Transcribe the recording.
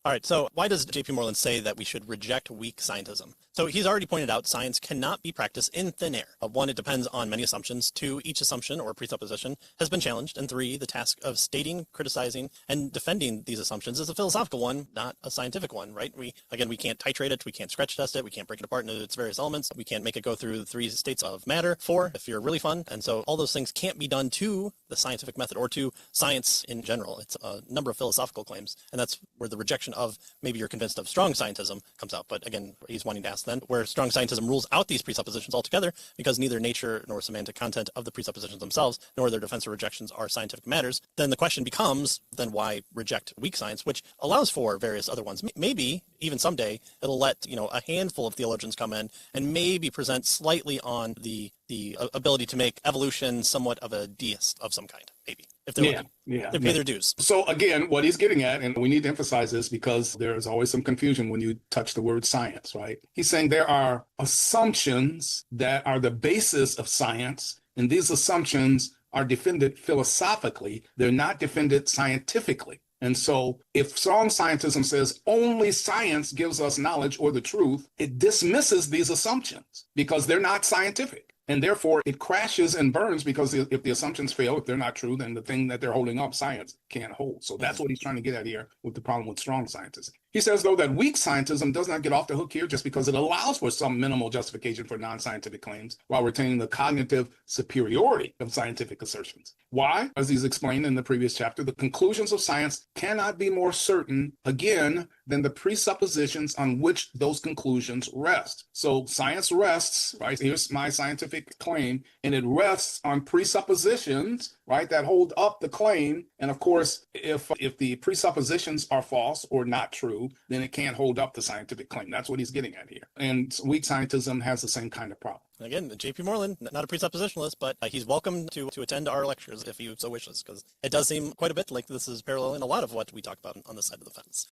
All right, so why does J.P. Moreland say that we should reject weak scientism? So he's already pointed out science cannot be practiced in thin air. One, it depends on many assumptions. Two, each assumption or presupposition has been challenged. And three, the task of stating, criticizing, and defending these assumptions is a philosophical one, not a scientific one, right? We can't titrate it, we can't scratch test it, we can't break it apart into its various elements, we can't make it go through the three states of matter, four, if you're really fun. And so all those things can't be done to the scientific method or to science in general. It's a number of philosophical claims, and that's where the rejection of maybe you're convinced of strong scientism comes out. But again, he's wanting to ask then where strong scientism rules out these presuppositions altogether, because neither nature nor semantic content of the presuppositions themselves, nor their defense or rejections are scientific matters. Then the question becomes, then why reject weak science, which allows for various other ones. Maybe even someday it'll let, a handful of theologians come in and maybe present slightly on the ability to make evolution somewhat of a deist of some kind, maybe, if they're they pay their dues. So again, what he's getting at, and we need to emphasize this because there is always some confusion when you touch the word science, right? He's saying there are assumptions that are the basis of science, and these assumptions are defended philosophically. They're not defended scientifically. And so if strong scientism says only science gives us knowledge or the truth, it dismisses these assumptions because they're not scientific. And therefore, it crashes and burns because if the assumptions fail, if they're not true, then the thing that they're holding up, science, can't hold. So that's what he's trying to get at here with the problem with strong scientism. He says, though, that weak scientism does not get off the hook here just because it allows for some minimal justification for non-scientific claims while retaining the cognitive superiority of scientific assertions. Why? As he's explained in the previous chapter, the conclusions of science cannot be more certain, again, than the presuppositions on which those conclusions rest. So science rests, right? Here's my scientific claim, and it rests on presuppositions, right, that hold up the claim. And of course, if the presuppositions are false or not true, then it can't hold up the scientific claim. That's what he's getting at here. And weak scientism has the same kind of problem. Again, J.P. Moreland, not a presuppositionalist, but he's welcome to attend our lectures if he so wishes, because it does seem quite a bit like this is paralleling a lot of what we talk about on this side of the fence.